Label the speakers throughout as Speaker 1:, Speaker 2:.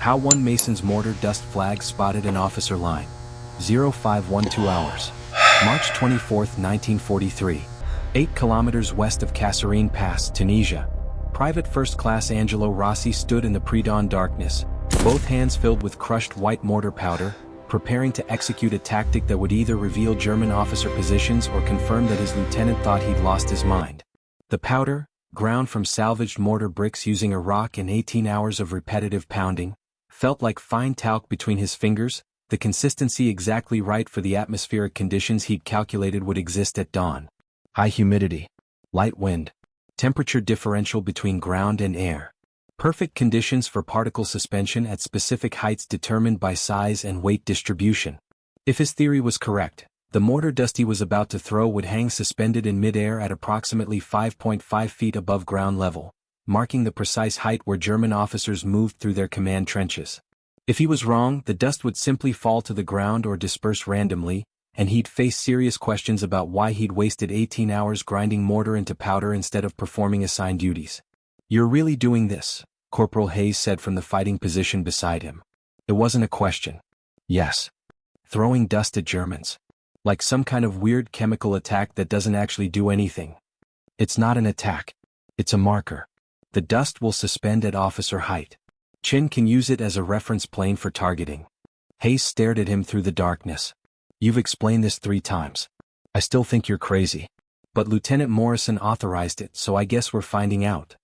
Speaker 1: How one Mason's mortar dust flag spotted an officer line. 0512 hours. March 24, 1943. 8 kilometers west of Kasserine Pass, Tunisia. Private First Class Angelo Rossi stood in the pre-dawn darkness, both hands filled with crushed white mortar powder, preparing to execute a tactic that would either reveal German officer positions or confirm that his lieutenant thought he'd lost his mind. The powder, ground from salvaged mortar bricks using a rock and 18 hours of repetitive pounding, felt like fine talc between his fingers, the consistency exactly right for the atmospheric conditions he'd calculated would exist at dawn. High humidity, light wind, temperature differential between ground and air. Perfect conditions for particle suspension at specific heights determined by size and weight distribution. If his theory was correct, the mortar dust he was about to throw would hang suspended in midair at approximately 5.5 feet above ground level, marking the precise height where German officers moved through their command trenches. If he was wrong, the dust would simply fall to the ground or disperse randomly, and he'd face serious questions about why he'd wasted 18 hours grinding mortar into powder instead of performing assigned duties. "You're really doing this?" Corporal Haze said from the fighting position beside him. It wasn't a question. Yes. Throwing dust at Germans. Like some kind of weird chemical attack that doesn't actually do anything. It's not an attack. It's a marker. The dust will suspend at officer height. Chin can use it as a reference plane for targeting. Haze stared at him through the darkness. You've explained this 3 times. I still think you're crazy. But Lieutenant Morrison authorized it, so I guess we're finding out.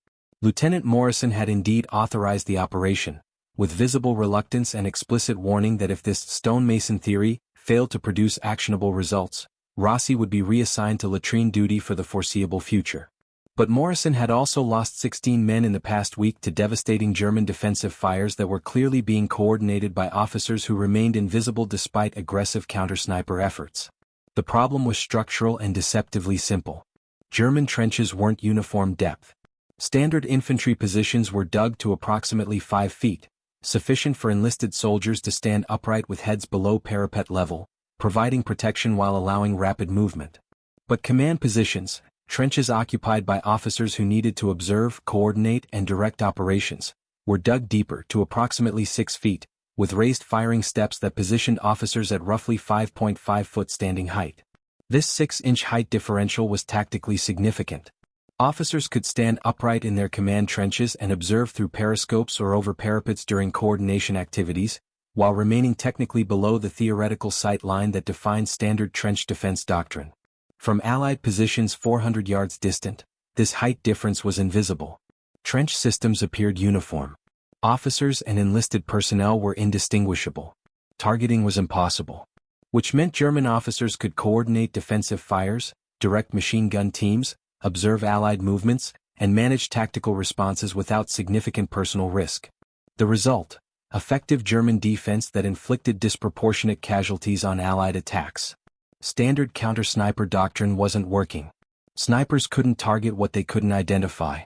Speaker 1: Lieutenant Morrison had indeed authorized the operation, with visible reluctance and explicit warning that if this stonemason theory failed to produce actionable results, Rossi would be reassigned to latrine duty for the foreseeable future. But Morrison had also lost 16 men in the past week to devastating German defensive fires that were clearly being coordinated by officers who remained invisible despite aggressive counter-sniper efforts. The problem was structural and deceptively simple. German trenches weren't uniform depth. Standard infantry positions were dug to approximately 5 feet, sufficient for enlisted soldiers to stand upright with heads below parapet level, providing protection while allowing rapid movement. But command positions, trenches occupied by officers who needed to observe, coordinate, and direct operations, were dug deeper to approximately 6 feet, with raised firing steps that positioned officers at roughly 5.5 foot standing height. This 6-inch height differential was tactically significant. Officers could stand upright in their command trenches and observe through periscopes or over parapets during coordination activities, while remaining technically below the theoretical sight line that defined standard trench defense doctrine. From Allied positions 400 yards distant, this height difference was invisible. Trench systems appeared uniform. Officers and enlisted personnel were indistinguishable. Targeting was impossible. Which meant German officers could coordinate defensive fires, direct machine gun teams, observe Allied movements, and manage tactical responses without significant personal risk. The result: effective German defense that inflicted disproportionate casualties on Allied attacks. Standard counter-sniper doctrine wasn't working. Snipers couldn't target what they couldn't identify.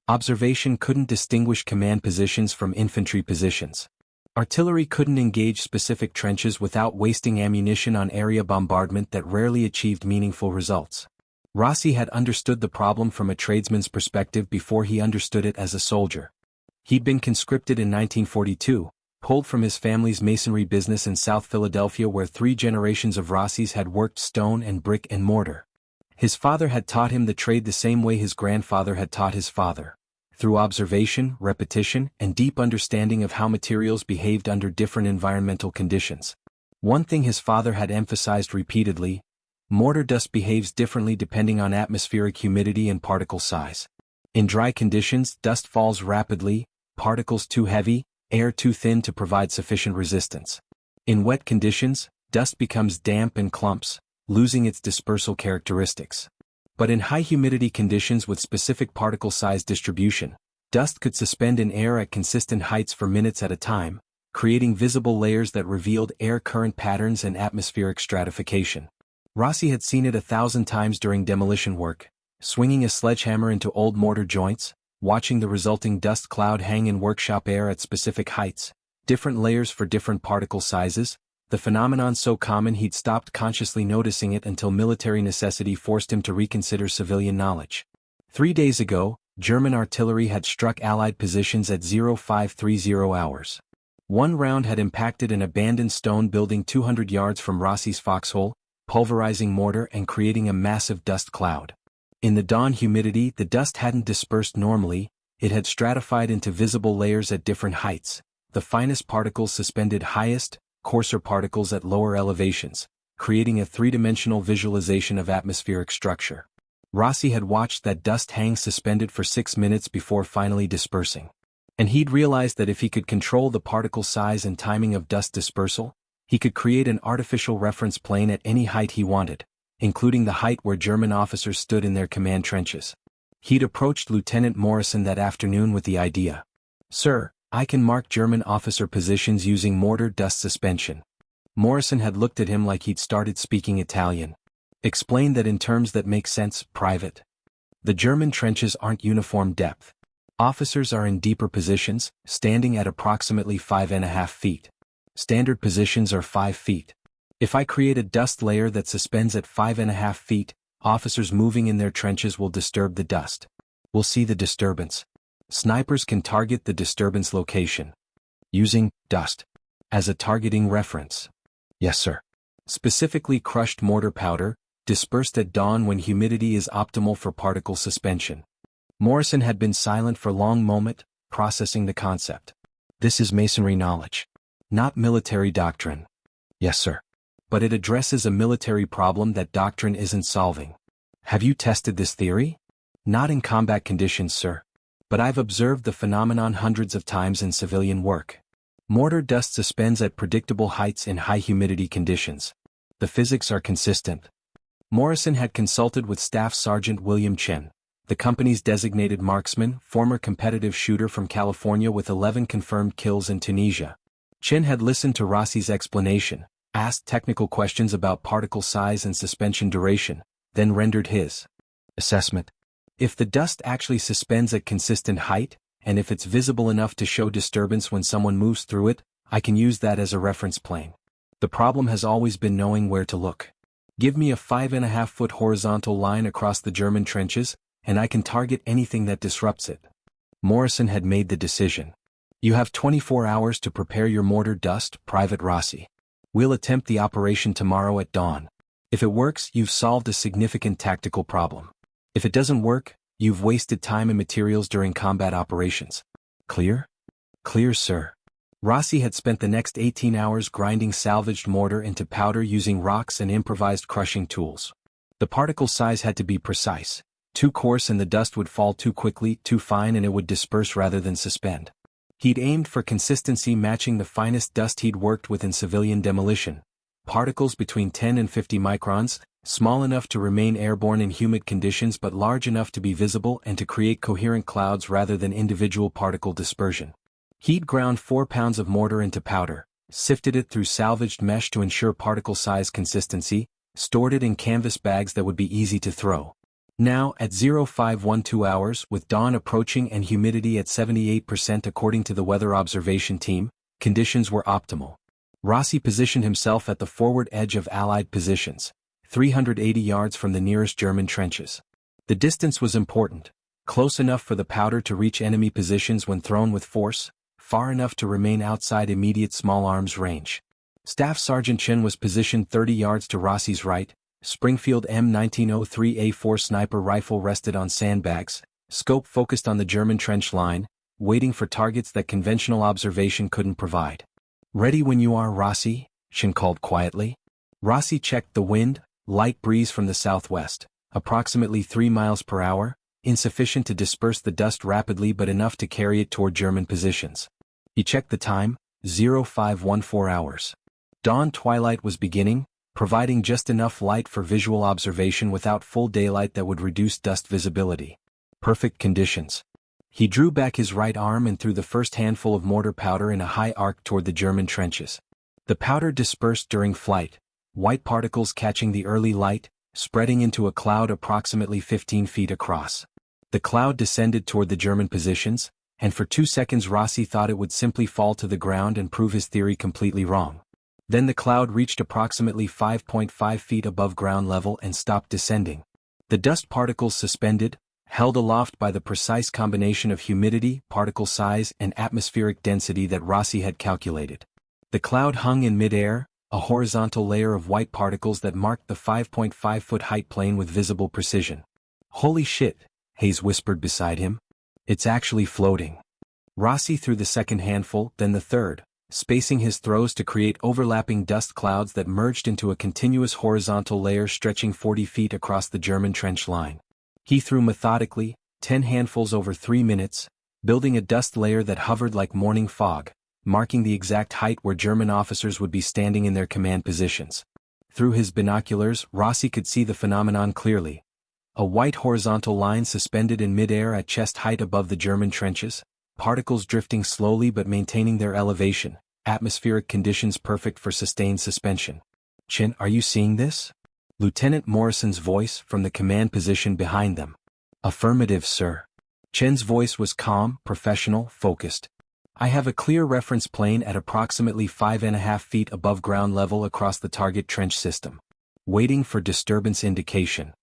Speaker 1: Observation couldn't distinguish command positions from infantry positions. Artillery couldn't engage specific trenches without wasting ammunition on area bombardment that rarely achieved meaningful results. Rossi had understood the problem from a tradesman's perspective before he understood it as a soldier. He'd been conscripted in 1942, pulled from his family's masonry business in South Philadelphia where 3 generations of Rossis had worked stone and brick and mortar. His father had taught him the trade the same way his grandfather had taught his father, through observation, repetition, and deep understanding of how materials behaved under different environmental conditions. One thing his father had emphasized repeatedly: mortar dust behaves differently depending on atmospheric humidity and particle size. In dry conditions, dust falls rapidly, particles too heavy, air too thin to provide sufficient resistance. In wet conditions, dust becomes damp and clumps, losing its dispersal characteristics. But in high humidity conditions with specific particle size distribution, dust could suspend in air at consistent heights for minutes at a time, creating visible layers that revealed air current patterns and atmospheric stratification. Rossi had seen it 1,000 times during demolition work, swinging a sledgehammer into old mortar joints, watching the resulting dust cloud hang in workshop air at specific heights, different layers for different particle sizes, the phenomenon so common he'd stopped consciously noticing it until military necessity forced him to reconsider civilian knowledge. 3 days ago, German artillery had struck Allied positions at 0530 hours. One round had impacted an abandoned stone building 200 yards from Rossi's foxhole, pulverizing mortar and creating a massive dust cloud. In the dawn humidity, the dust hadn't dispersed normally, it had stratified into visible layers at different heights, the finest particles suspended highest, coarser particles at lower elevations, creating a three-dimensional visualization of atmospheric structure. Rossi had watched that dust hang suspended for 6 minutes before finally dispersing. And he'd realized that if he could control the particle size and timing of dust dispersal, he could create an artificial reference plane at any height he wanted, including the height where German officers stood in their command trenches. He'd approached Lieutenant Morrison that afternoon with the idea. "Sir, I can mark German officer positions using mortar dust suspension." Morrison had looked at him like he'd started speaking Italian. "Explain that in terms that make sense, Private." "The German trenches aren't uniform depth. Officers are in deeper positions, standing at approximately 5.5 feet. Standard positions are 5 feet. If I create a dust layer that suspends at 5.5 feet, officers moving in their trenches will disturb the dust. We'll see the disturbance. Snipers can target the disturbance location. Using dust as a targeting reference." "Yes, sir." "Specifically crushed mortar powder, dispersed at dawn when humidity is optimal for particle suspension." Morrison had been silent for a long moment, processing the concept. "This is masonry knowledge, not military doctrine." "Yes, sir." "But it addresses a military problem that doctrine isn't solving." "Have you tested this theory?" "Not in combat conditions, sir. But I've observed the phenomenon hundreds of times in civilian work. Mortar dust suspends at predictable heights in high humidity conditions. The physics are consistent." Morrison had consulted with Staff Sergeant William Chen, the company's designated marksman, former competitive shooter from California with 11 confirmed kills in Tunisia. Chen had listened to Rossi's explanation, asked technical questions about particle size and suspension duration, then rendered his assessment. "If the dust actually suspends at consistent height, and if it's visible enough to show disturbance when someone moves through it, I can use that as a reference plane. The problem has always been knowing where to look. Give me a 5.5-foot horizontal line across the German trenches, and I can target anything that disrupts it." Morrison had made the decision. "You have 24 hours to prepare your mortar dust, Private Rossi. We'll attempt the operation tomorrow at dawn. If it works, you've solved a significant tactical problem. If it doesn't work, you've wasted time and materials during combat operations. Clear?" "Clear, sir." Rossi had spent the next 18 hours grinding salvaged mortar into powder using rocks and improvised crushing tools. The particle size had to be precise. Too coarse and the dust would fall too quickly, too fine and it would disperse rather than suspend. He'd aimed for consistency matching the finest dust he'd worked with in civilian demolition. Particles between 10 and 50 microns, small enough to remain airborne in humid conditions but large enough to be visible and to create coherent clouds rather than individual particle dispersion. He'd ground 4 pounds of mortar into powder, sifted it through salvaged mesh to ensure particle size consistency, stored it in canvas bags that would be easy to throw. Now, at 0512 hours, with dawn approaching and humidity at 78% according to the weather observation team, conditions were optimal. Rossi positioned himself at the forward edge of Allied positions, 380 yards from the nearest German trenches. The distance was important, close enough for the powder to reach enemy positions when thrown with force, far enough to remain outside immediate small arms range. Staff Sergeant Chen was positioned 30 yards to Rossi's right. Springfield M1903A4 sniper rifle rested on sandbags, scope focused on the German trench line, waiting for targets that conventional observation couldn't provide. "Ready when you are, Rossi," Chen called quietly. Rossi checked the wind, light breeze from the southwest, approximately 3 miles per hour, insufficient to disperse the dust rapidly but enough to carry it toward German positions. He checked the time, 0514 hours. Dawn twilight was beginning, providing just enough light for visual observation without full daylight that would reduce dust visibility. Perfect conditions. He drew back his right arm and threw the first handful of mortar powder in a high arc toward the German trenches. The powder dispersed during flight, white particles catching the early light, spreading into a cloud approximately 15 feet across. The cloud descended toward the German positions, and for 2 seconds Rossi thought it would simply fall to the ground and prove his theory completely wrong. Then the cloud reached approximately 5.5 feet above ground level and stopped descending. The dust particles suspended, held aloft by the precise combination of humidity, particle size, and atmospheric density that Rossi had calculated. The cloud hung in mid-air, a horizontal layer of white particles that marked the 5.5-foot height plane with visible precision. "Holy shit," Haze whispered beside him. "It's actually floating." Rossi threw the second handful, then the third, spacing his throws to create overlapping dust clouds that merged into a continuous horizontal layer stretching 40 feet across the German trench line. He threw methodically, 10 handfuls over 3 minutes, building a dust layer that hovered like morning fog, marking the exact height where German officers would be standing in their command positions. Through his binoculars, Rossi could see the phenomenon clearly. A white horizontal line suspended in mid-air at chest height above the German trenches, particles drifting slowly but maintaining their elevation, atmospheric conditions perfect for sustained suspension. "Chin, are you seeing this?" Lieutenant Morrison's voice from the command position behind them. "Affirmative, sir." Chen's voice was calm, professional, focused. "I have a clear reference plane at approximately 5.5 feet above ground level across the target trench system. Waiting for disturbance indication."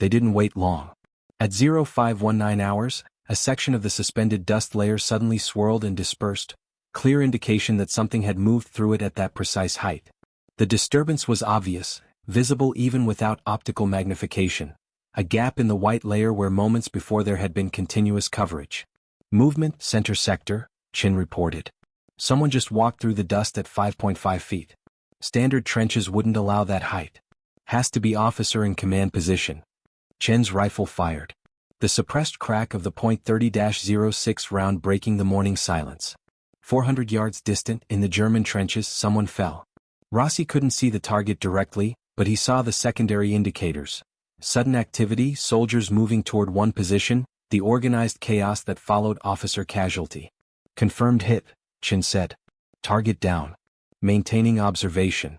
Speaker 1: They didn't wait long. At 0519 hours, a section of the suspended dust layer suddenly swirled and dispersed, clear indication that something had moved through it at that precise height. The disturbance was obvious, visible even without optical magnification, a gap in the white layer where moments before there had been continuous coverage. "Movement, center sector," Chin reported. "Someone just walked through the dust at 5.5 feet. Standard trenches wouldn't allow that height. Has to be officer in command position." Chen's rifle fired. The suppressed crack of the .30-06 round breaking the morning silence. 400 yards distant, in the German trenches, someone fell. Rossi couldn't see the target directly, but he saw the secondary indicators. Sudden activity, soldiers moving toward one position, the organized chaos that followed officer casualty. "Confirmed hit," Chin said. "Target down. Maintaining observation."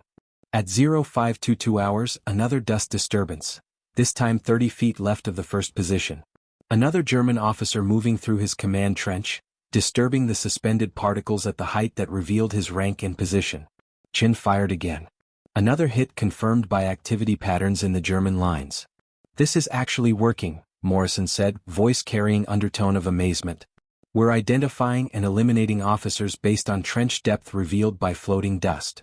Speaker 1: At 0522 hours, another dust disturbance. This time 30 feet left of the first position. Another German officer moving through his command trench, disturbing the suspended particles at the height that revealed his rank and position. Chin fired again. Another hit confirmed by activity patterns in the German lines. "This is actually working," Morrison said, voice carrying undertone of amazement. "We're identifying and eliminating officers based on trench depth revealed by floating dust."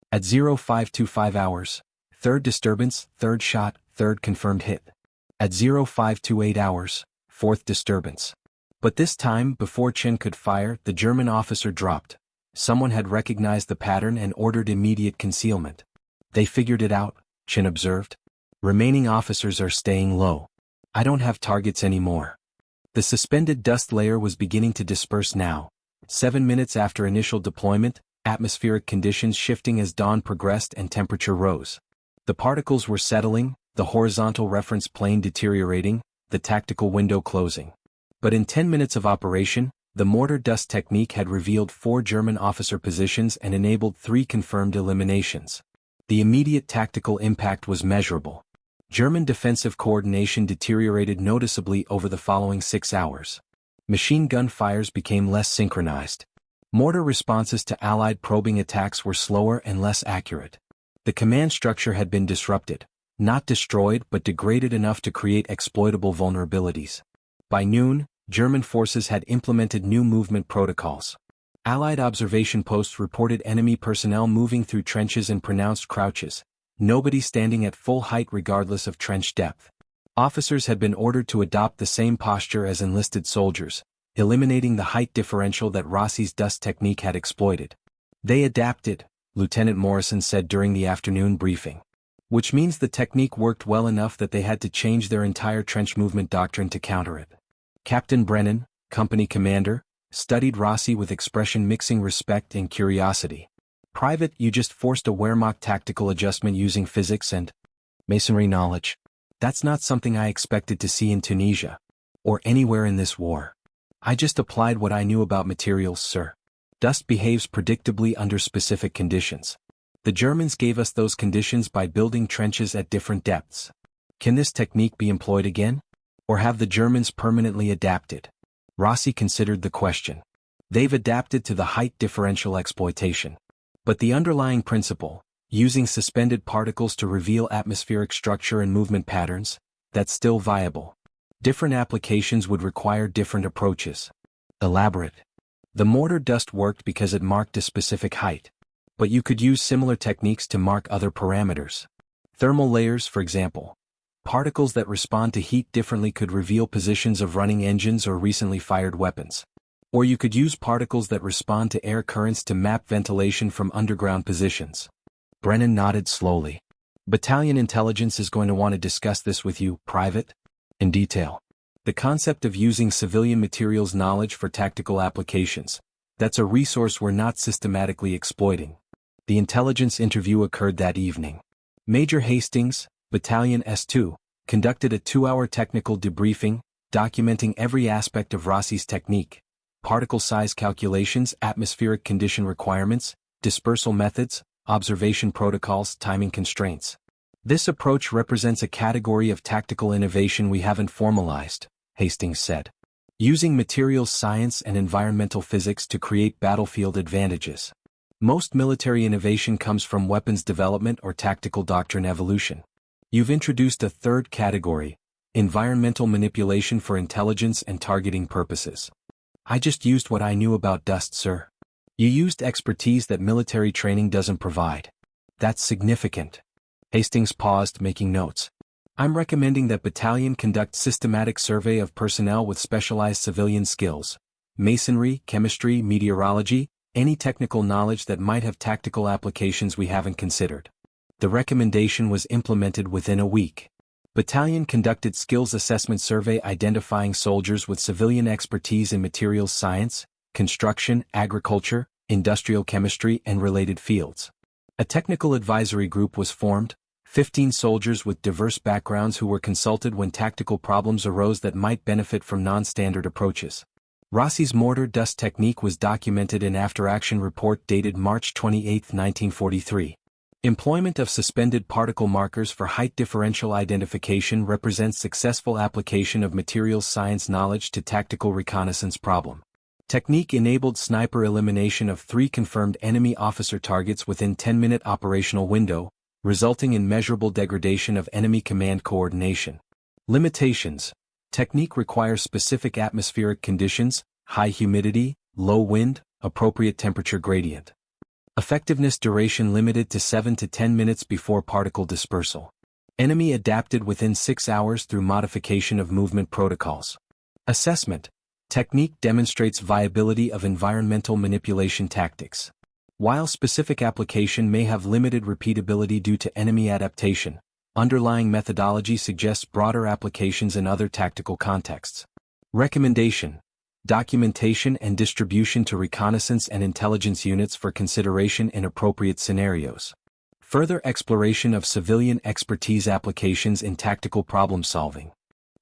Speaker 1: At 0525 hours, third disturbance, third shot, third confirmed hit. At 0528 hours, fourth disturbance. But this time, before Chin could fire, the German officer dropped. Someone had recognized the pattern and ordered immediate concealment. "They figured it out," Chin observed. "Remaining officers are staying low. I don't have targets anymore." The suspended dust layer was beginning to disperse now. 7 minutes after initial deployment, atmospheric conditions shifting as dawn progressed and temperature rose. The particles were settling, the horizontal reference plane deteriorating, the tactical window closing. But in 10 minutes of operation, the mortar dust technique had revealed 4 German officer positions and enabled 3 confirmed eliminations. The immediate tactical impact was measurable. German defensive coordination deteriorated noticeably over the following 6 hours. Machine gun fires became less synchronized. Mortar responses to Allied probing attacks were slower and less accurate. The command structure had been disrupted, not destroyed but degraded enough to create exploitable vulnerabilities. By noon, German forces had implemented new movement protocols. Allied observation posts reported enemy personnel moving through trenches in pronounced crouches, nobody standing at full height regardless of trench depth. Officers had been ordered to adopt the same posture as enlisted soldiers, eliminating the height differential that Rossi's dust technique had exploited. "They adapted," Lieutenant Morrison said during the afternoon briefing. "Which means the technique worked well enough that they had to change their entire trench movement doctrine to counter it." Captain Brennan, company commander, studied Rossi with expression mixing respect and curiosity. "Private, you just forced a Wehrmacht tactical adjustment using physics and masonry knowledge. That's not something I expected to see in Tunisia. Or anywhere in this war. I just applied what I knew about materials, sir. Dust behaves predictably under specific conditions. The Germans gave us those conditions by building trenches at different depths. Can this technique be employed again? Or have the Germans permanently adapted?" Rossi considered the question. "They've adapted to the height differential exploitation. But the underlying principle, using suspended particles to reveal atmospheric structure and movement patterns, that's still viable. Different applications would require different approaches. Elaborate. The mortar dust worked because it marked a specific height. But you could use similar techniques to mark other parameters. Thermal layers, for example. Particles that respond to heat differently could reveal positions of running engines or recently fired weapons. Or you could use particles that respond to air currents to map ventilation from underground positions. Brennan nodded slowly. Battalion intelligence is going to want to discuss this with you, Private, in detail. The concept of using civilian materials knowledge for tactical applications. That's a resource we're not systematically exploiting. The intelligence interview occurred that evening. Major Hastings, Battalion S2, conducted a 2-hour technical debriefing, documenting every aspect of Rossi's technique. Particle size calculations, atmospheric condition requirements, dispersal methods, observation protocols, timing constraints. This approach represents a category of tactical innovation we haven't formalized, Hastings said. Using materials science and environmental physics to create battlefield advantages. Most military innovation comes from weapons development or tactical doctrine evolution. You've introduced a third category, environmental manipulation for intelligence and targeting purposes. I just used what I knew about dust, sir. You used expertise that military training doesn't provide. That's significant. Hastings paused, making notes. I'm recommending that battalion conduct systematic survey of personnel with specialized civilian skills. Masonry, chemistry, meteorology, any technical knowledge that might have tactical applications we haven't considered. The recommendation was implemented within a week. Battalion conducted skills assessment survey identifying soldiers with civilian expertise in materials science, construction, agriculture, industrial chemistry, and related fields. A technical advisory group was formed, 15 soldiers with diverse backgrounds who were consulted when tactical problems arose that might benefit from non-standard approaches. Rossi's mortar dust technique was documented in after-action report dated March 28, 1943. Employment of suspended particle markers for height differential identification represents successful application of materials science knowledge to tactical reconnaissance problem. Technique enabled sniper elimination of 3 confirmed enemy officer targets within 10-minute operational window, resulting in measurable degradation of enemy command coordination. Limitations. Technique requires specific atmospheric conditions, high humidity, low wind, appropriate temperature gradient. Effectiveness duration limited to 7 to 10 minutes before particle dispersal. Enemy adapted within 6 hours through modification of movement protocols. Assessment. Technique demonstrates viability of environmental manipulation tactics. While specific application may have limited repeatability due to enemy adaptation, underlying methodology suggests broader applications in other tactical contexts. Recommendation. Documentation and distribution to reconnaissance and intelligence units for consideration in appropriate scenarios. Further exploration of civilian expertise applications in tactical problem solving.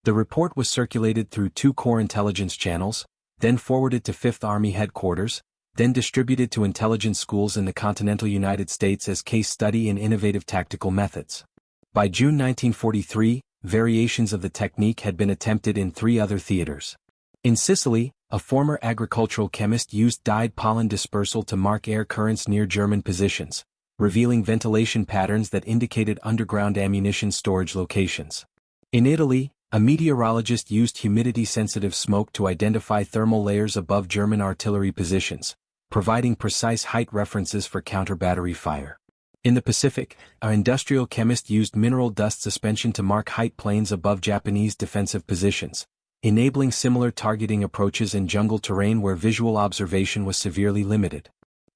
Speaker 1: The report was circulated through 2 core intelligence channels, then forwarded to 5th Army Headquarters, then distributed to intelligence schools in the continental United States as case study in innovative tactical methods. By June 1943, variations of the technique had been attempted in 3 other theaters. In Sicily, a former agricultural chemist used dyed pollen dispersal to mark air currents near German positions, revealing ventilation patterns that indicated underground ammunition storage locations. In Italy, a meteorologist used humidity-sensitive smoke to identify thermal layers above German artillery positions, providing precise height references for counter-battery fire. In the Pacific, an industrial chemist used mineral dust suspension to mark height planes above Japanese defensive positions, enabling similar targeting approaches in jungle terrain where visual observation was severely limited.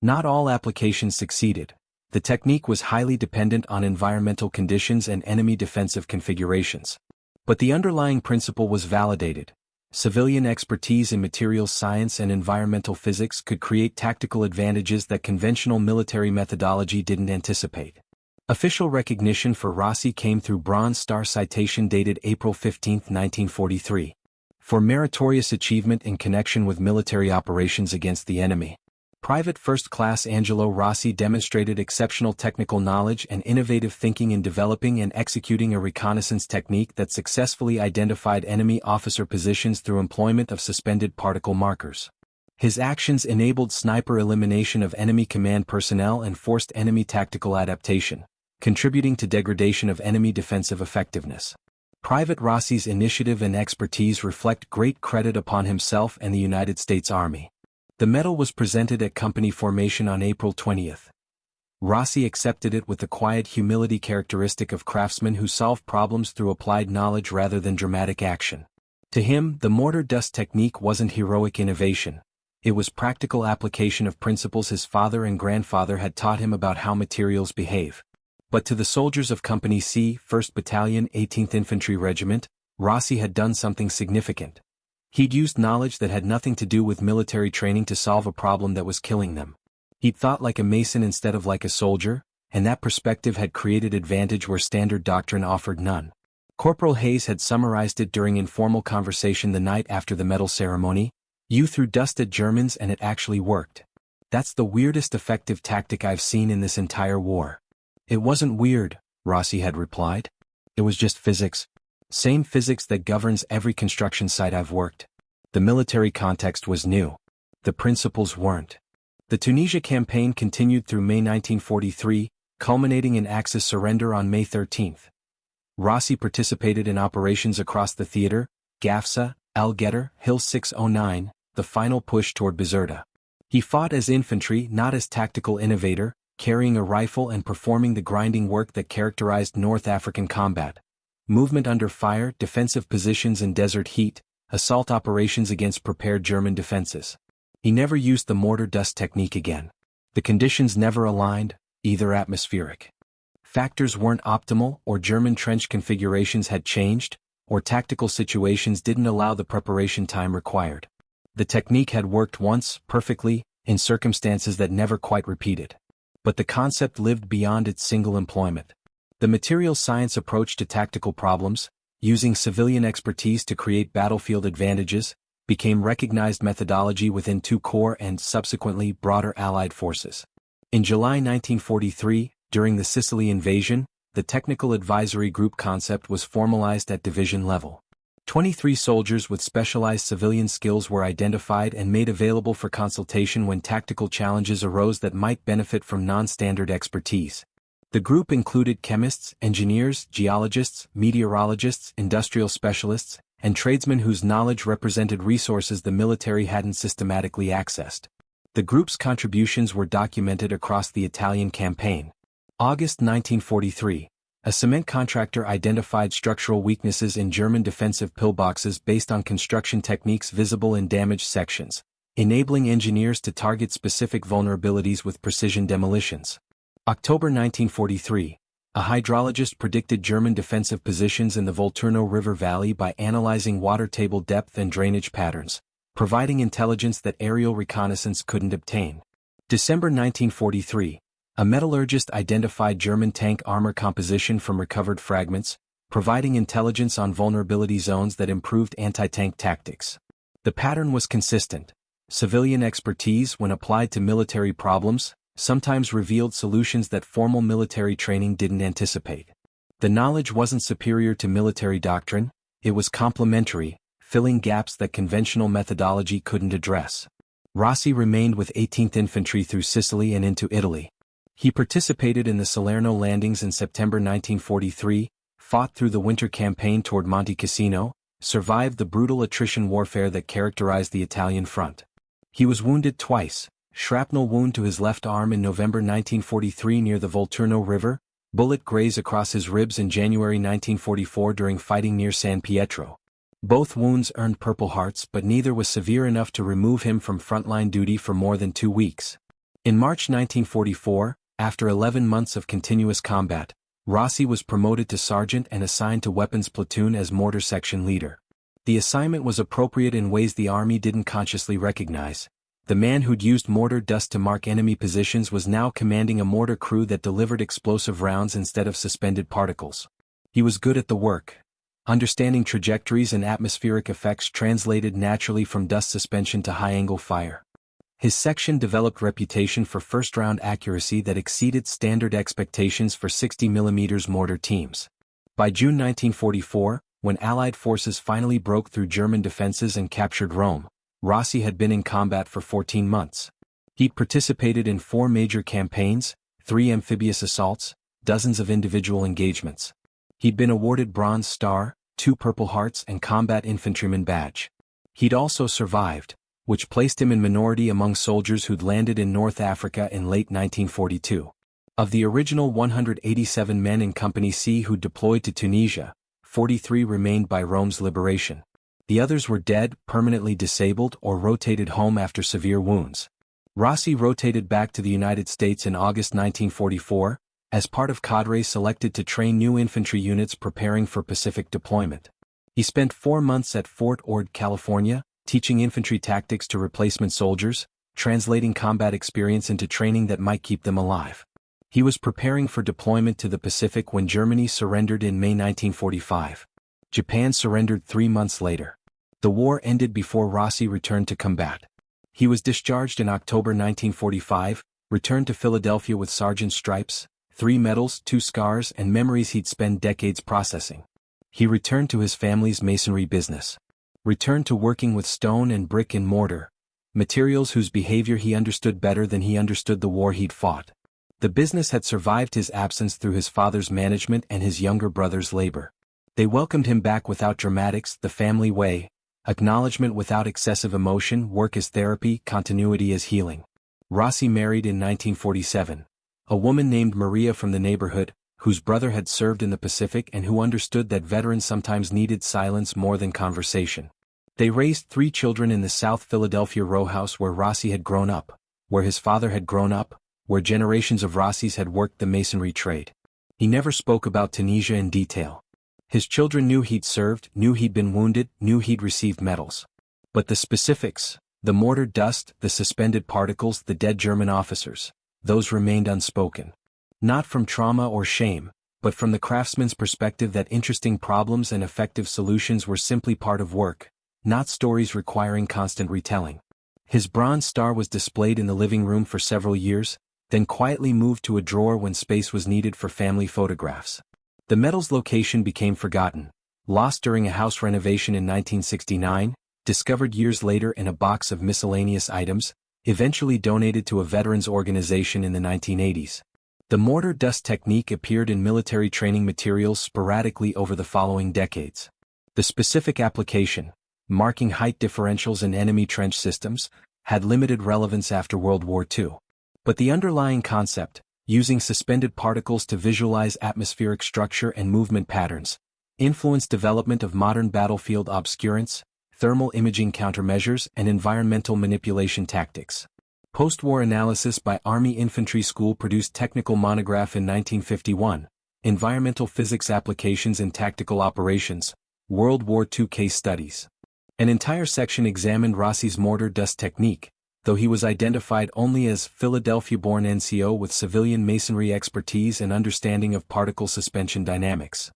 Speaker 1: Not all applications succeeded. The technique was highly dependent on environmental conditions and enemy defensive configurations. But the underlying principle was validated. Civilian expertise in materials science and environmental physics could create tactical advantages that conventional military methodology didn't anticipate. Official recognition for Rossi came through Bronze Star citation dated April 15, 1943. For meritorious achievement in connection with military operations against the enemy. Private First Class Angelo Rossi demonstrated exceptional technical knowledge and innovative thinking in developing and executing a reconnaissance technique that successfully identified enemy officer positions through employment of suspended particle markers. His actions enabled sniper elimination of enemy command personnel and forced enemy tactical adaptation, contributing to degradation of enemy defensive effectiveness. Private Rossi's initiative and expertise reflect great credit upon himself and the United States Army. The medal was presented at company formation on April 20. Rossi accepted it with the quiet humility characteristic of craftsmen who solve problems through applied knowledge rather than dramatic action. To him, the mortar dust technique wasn't heroic innovation. It was practical application of principles his father and grandfather had taught him about how materials behave. But to the soldiers of Company C, 1st Battalion, 18th Infantry Regiment, Rossi had done something significant. He'd used knowledge that had nothing to do with military training to solve a problem that was killing them. He'd thought like a mason instead of like a soldier, and that perspective had created advantage where standard doctrine offered none. Corporal Haze had summarized it during informal conversation the night after the medal ceremony. "You threw dust at Germans and it actually worked. That's the weirdest effective tactic I've seen in this entire war." "It wasn't weird," Rossi had replied. "It was just physics. Same physics that governs every construction site I've worked." The military context was new. The principles weren't. The Tunisia campaign continued through May 1943, culminating in Axis surrender on May 13. Rossi participated in operations across the theater: Gafsa, El Getter, Hill 609, the final push toward Bizerta. He fought as infantry, not as tactical innovator, carrying a rifle and performing the grinding work that characterized North African combat: movement under fire, defensive positions in desert heat, assault operations against prepared German defenses. He never used the mortar dust technique again. The conditions never aligned, either atmospheric factors weren't optimal, or German trench configurations had changed, or tactical situations didn't allow the preparation time required. The technique had worked once, perfectly, in circumstances that never quite repeated. But the concept lived beyond its single employment. The material science approach to tactical problems, using civilian expertise to create battlefield advantages, became recognized methodology within two corps and, subsequently, broader Allied forces. In July 1943, during the Sicily invasion, the Technical Advisory Group concept was formalized at division level. 23 soldiers with specialized civilian skills were identified and made available for consultation when tactical challenges arose that might benefit from non-standard expertise. The group included chemists, engineers, geologists, meteorologists, industrial specialists, and tradesmen whose knowledge represented resources the military hadn't systematically accessed. The group's contributions were documented across the Italian campaign. August 1943. A cement contractor identified structural weaknesses in German defensive pillboxes based on construction techniques visible in damaged sections, enabling engineers to target specific vulnerabilities with precision demolitions. October 1943. A hydrologist predicted German defensive positions in the Volturno River Valley by analyzing water table depth and drainage patterns, providing intelligence that aerial reconnaissance couldn't obtain. December 1943. A metallurgist identified German tank armor composition from recovered fragments, providing intelligence on vulnerability zones that improved anti-tank tactics. The pattern was consistent. Civilian expertise, when applied to military problems, sometimes revealed solutions that formal military training didn't anticipate. The knowledge wasn't superior to military doctrine, it was complementary, filling gaps that conventional methodology couldn't address. Rossi remained with 18th Infantry through Sicily and into Italy. He participated in the Salerno landings in September 1943, fought through the winter campaign toward Monte Cassino, survived the brutal attrition warfare that characterized the Italian front. He was wounded twice: shrapnel wound to his left arm in November 1943 near the Volturno River, bullet graze across his ribs in January 1944 during fighting near San Pietro. Both wounds earned Purple Hearts, but neither was severe enough to remove him from frontline duty for more than 2 weeks. In March 1944, after 11 months of continuous combat, Rossi was promoted to sergeant and assigned to weapons platoon as mortar section leader. The assignment was appropriate in ways the Army didn't consciously recognize. The man who'd used mortar dust to mark enemy positions was now commanding a mortar crew that delivered explosive rounds instead of suspended particles. He was good at the work. Understanding trajectories and atmospheric effects translated naturally from dust suspension to high-angle fire. His section developed reputation for first-round accuracy that exceeded standard expectations for 60mm mortar teams. By June 1944, when Allied forces finally broke through German defenses and captured Rome, Rossi had been in combat for 14 months. He'd participated in 4 major campaigns, 3 amphibious assaults, dozens of individual engagements. He'd been awarded Bronze Star, 2 Purple Hearts and Combat Infantryman badge. He'd also survived, which placed him in minority among soldiers who'd landed in North Africa in late 1942. Of the original 187 men in Company C who deployed to Tunisia, 43 remained by Rome's liberation. The others were dead, permanently disabled, or rotated home after severe wounds. Rossi rotated back to the United States in August 1944, as part of cadres selected to train new infantry units preparing for Pacific deployment. He spent 4 months at Fort Ord, California, teaching infantry tactics to replacement soldiers, translating combat experience into training that might keep them alive. He was preparing for deployment to the Pacific when Germany surrendered in May 1945. Japan surrendered 3 months later. The war ended before Rossi returned to combat. He was discharged in October 1945, returned to Philadelphia with sergeant's stripes, 3 medals, 2 scars, and memories he'd spend decades processing. He returned to his family's masonry business. Returned to working with stone and brick and mortar, materials whose behavior he understood better than he understood the war he'd fought. The business had survived his absence through his father's management and his younger brother's labor. They welcomed him back without dramatics, the family way, acknowledgement without excessive emotion, work as therapy, continuity as healing. Rossi married in 1947. A woman named Maria from the neighborhood, whose brother had served in the Pacific and who understood that veterans sometimes needed silence more than conversation. They raised 3 children in the South Philadelphia row house where Rossi had grown up, where his father had grown up, where generations of Rossis had worked the masonry trade. He never spoke about Tunisia in detail. His children knew he'd served, knew he'd been wounded, knew he'd received medals. But the specifics, the mortar dust, the suspended particles, the dead German officers, those remained unspoken. Not from trauma or shame, but from the craftsman's perspective that interesting problems and effective solutions were simply part of work, not stories requiring constant retelling. His bronze star was displayed in the living room for several years, then quietly moved to a drawer when space was needed for family photographs. The medal's location became forgotten, lost during a house renovation in 1969, discovered years later in a box of miscellaneous items, eventually donated to a veterans organization in the 1980s. The mortar dust technique appeared in military training materials sporadically over the following decades. The specific application, marking height differentials in enemy trench systems, had limited relevance after World War II. But the underlying concept, using suspended particles to visualize atmospheric structure and movement patterns, influenced development of modern battlefield obscurance, thermal imaging countermeasures, and environmental manipulation tactics. Post-war analysis by Army Infantry School produced technical monograph in 1951, Environmental Physics Applications in Tactical Operations, World War II Case Studies. An entire section examined Rossi's mortar dust technique, though he was identified only as Philadelphia-born NCO with civilian masonry expertise and understanding of particle suspension dynamics.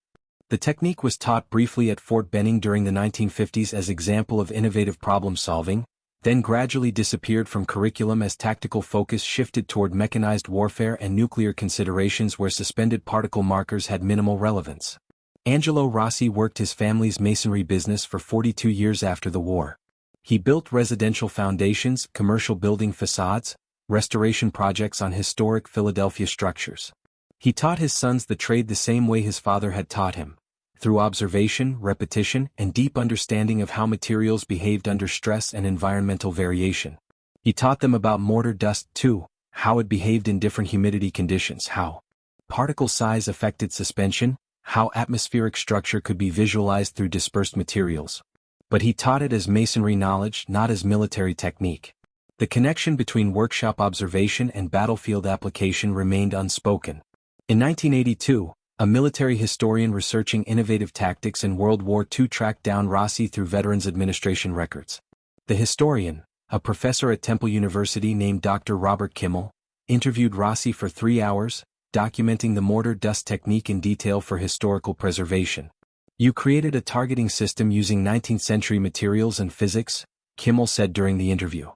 Speaker 1: The technique was taught briefly at Fort Benning during the 1950s as example of innovative problem-solving, then gradually disappeared from curriculum as tactical focus shifted toward mechanized warfare and nuclear considerations where suspended particle markers had minimal relevance. Angelo Rossi worked his family's masonry business for 42 years after the war. He built residential foundations, commercial building facades, restoration projects on historic Philadelphia structures. He taught his sons the trade the same way his father had taught him, through observation, repetition, and deep understanding of how materials behaved under stress and environmental variation. He taught them about mortar dust too, how it behaved in different humidity conditions, how particle size affected suspension, how atmospheric structure could be visualized through dispersed materials. But he taught it as masonry knowledge, not as military technique. The connection between workshop observation and battlefield application remained unspoken. In 1982, a military historian researching innovative tactics in World War II tracked down Rossi through Veterans Administration records. The historian, a professor at Temple University named Dr. Robert Kimmel, interviewed Rossi for 3 hours, documenting the mortar dust technique in detail for historical preservation. "You created a targeting system using 19th century materials and physics," Kimmel said during the interview.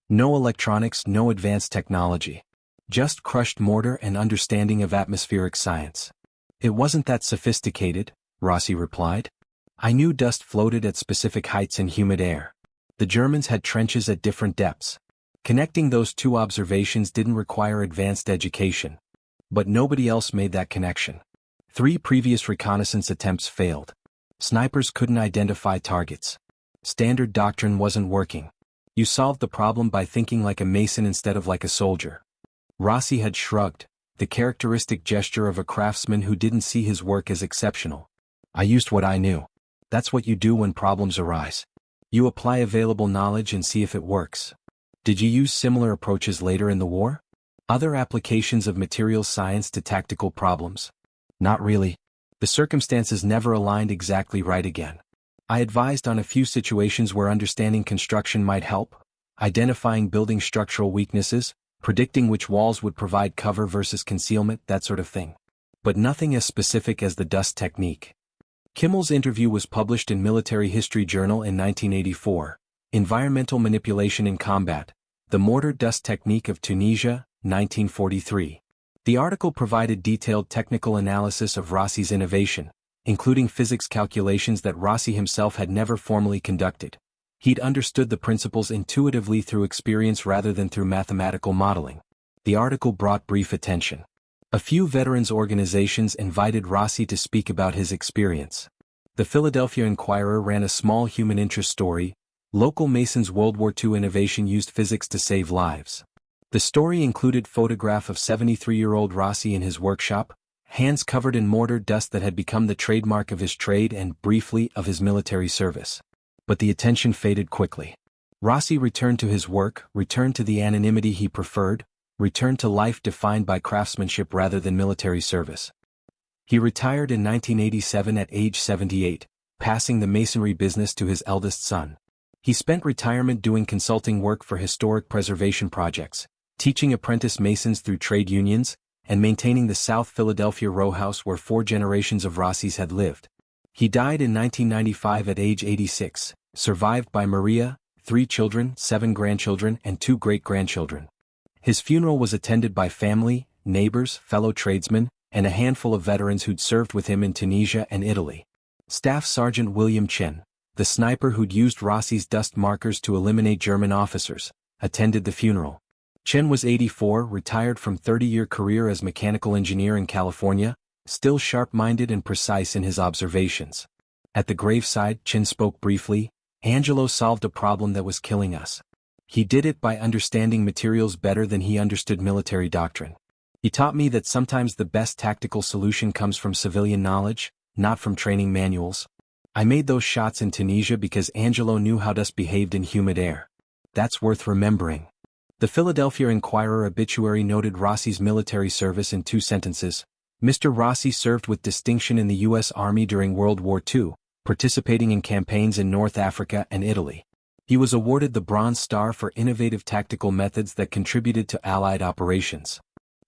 Speaker 1: "No electronics, no advanced technology. Just crushed mortar and understanding of atmospheric science." "It wasn't that sophisticated," Rossi replied. "I knew dust floated at specific heights in humid air. The Germans had trenches at different depths. Connecting those 2 observations didn't require advanced education. But nobody else made that connection. 3 previous reconnaissance attempts failed. Snipers couldn't identify targets. Standard doctrine wasn't working. You solved the problem by thinking like a mason instead of like a soldier. Rossi had shrugged, the characteristic gesture of a craftsman who didn't see his work as exceptional. I used what I knew. That's what you do when problems arise. You apply available knowledge and see if it works. Did you use similar approaches later in the war? Other applications of materials science to tactical problems? Not really. The circumstances never aligned exactly right again. I advised on a few situations where understanding construction might help, identifying building structural weaknesses, predicting which walls would provide cover versus concealment, that sort of thing. But nothing as specific as the dust technique. Kimmel's interview was published in Military History Journal in 1984, Environmental Manipulation in Combat, The Mortar Dust Technique of Tunisia, 1943. The article provided detailed technical analysis of Rossi's innovation, including physics calculations that Rossi himself had never formally conducted. He'd understood the principles intuitively through experience rather than through mathematical modeling. The article brought brief attention. A few veterans organizations invited Rossi to speak about his experience. The Philadelphia Inquirer ran a small human interest story, Local Masons' World War II Innovation Used Physics to Save Lives. The story included photograph of 73-year-old Rossi in his workshop, hands covered in mortar dust that had become the trademark of his trade and, briefly, of his military service. But the attention faded quickly. Rossi returned to his work, returned to the anonymity he preferred, returned to life defined by craftsmanship rather than military service. He retired in 1987 at age 78, passing the masonry business to his eldest son. He spent retirement doing consulting work for historic preservation projects, teaching apprentice masons through trade unions, and maintaining the South Philadelphia row house where 4 generations of Rossis had lived. He died in 1995 at age 86, survived by Maria, 3 children, 7 grandchildren, and 2 great-grandchildren. His funeral was attended by family, neighbors, fellow tradesmen, and a handful of veterans who'd served with him in Tunisia and Italy. Staff Sergeant William Chen, the sniper who'd used Rossi's dust markers to eliminate German officers, attended the funeral. Chen was 84, retired from 30-year career as mechanical engineer in California, still sharp-minded and precise in his observations. At the graveside, Chen spoke briefly. Angelo solved a problem that was killing us. He did it by understanding materials better than he understood military doctrine. He taught me that sometimes the best tactical solution comes from civilian knowledge, not from training manuals. I made those shots in Tunisia because Angelo knew how dust behaved in humid air. That's worth remembering. The Philadelphia Inquirer obituary noted Rossi's military service in 2 sentences. Mr. Rossi served with distinction in the U.S. Army during World War II, participating in campaigns in North Africa and Italy. He was awarded the Bronze Star for innovative tactical methods that contributed to Allied operations.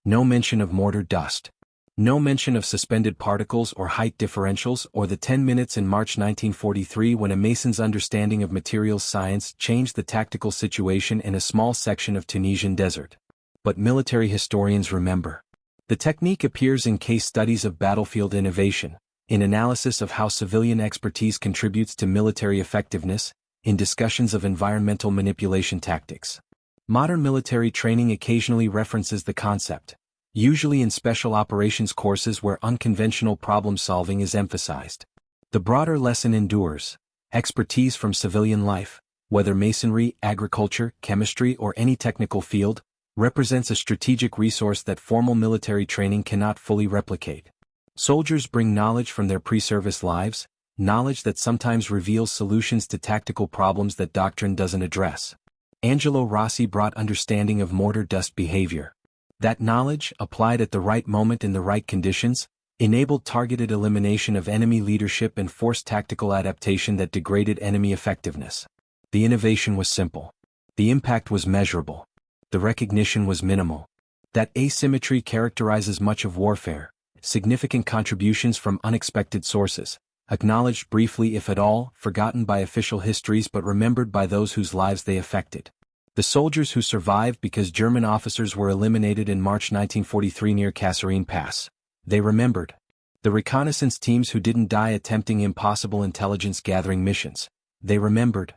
Speaker 1: No mention of mortar dust. No mention of suspended particles or height differentials or the 10 minutes in March 1943 when a mason's understanding of materials science changed the tactical situation in a small section of Tunisian desert. But military historians remember. The technique appears in case studies of battlefield innovation, in analysis of how civilian expertise contributes to military effectiveness, in discussions of environmental manipulation tactics. Modern military training occasionally references the concept, usually in special operations courses where unconventional problem-solving is emphasized. The broader lesson endures. Expertise from civilian life, whether masonry, agriculture, chemistry, or any technical field, represents a strategic resource that formal military training cannot fully replicate. Soldiers bring knowledge from their pre-service lives, knowledge that sometimes reveals solutions to tactical problems that doctrine doesn't address. Angelo Rossi brought understanding of mortar dust behavior. That knowledge, applied at the right moment in the right conditions, enabled targeted elimination of enemy leadership and forced tactical adaptation that degraded enemy effectiveness. The innovation was simple. The impact was measurable. The recognition was minimal. That asymmetry characterizes much of warfare, significant contributions from unexpected sources, acknowledged briefly if at all, forgotten by official histories but remembered by those whose lives they affected. The soldiers who survived because German officers were eliminated in March 1943 near Kasserine Pass. They remembered. The reconnaissance teams who didn't die attempting impossible intelligence-gathering missions. They remembered.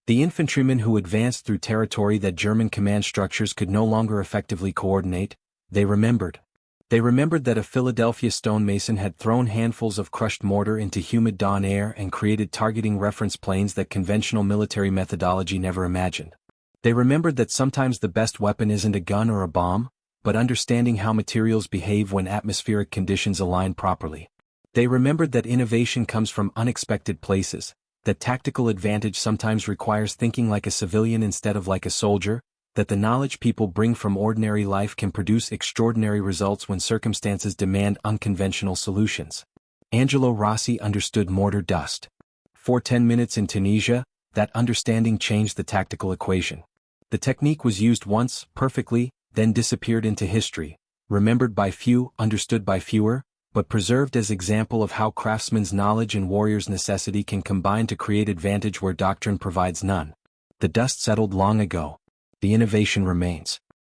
Speaker 1: The infantrymen who advanced through territory that German command structures could no longer effectively coordinate. They remembered. They remembered that a Philadelphia stonemason had thrown handfuls of crushed mortar into humid dawn air and created targeting reference planes that conventional military methodology never imagined. They remembered that sometimes the best weapon isn't a gun or a bomb, but understanding how materials behave when atmospheric conditions align properly. They remembered that innovation comes from unexpected places, that tactical advantage sometimes requires thinking like a civilian instead of like a soldier, that the knowledge people bring from ordinary life can produce extraordinary results when circumstances demand unconventional solutions. Angelo Rossi understood mortar dust. For 10 minutes in Tunisia, that understanding changed the tactical equation. The technique was used once, perfectly, then disappeared into history, remembered by few, understood by fewer, but preserved as example of how craftsman's knowledge and warrior's necessity can combine to create advantage where doctrine provides none. The dust settled long ago. The innovation remains.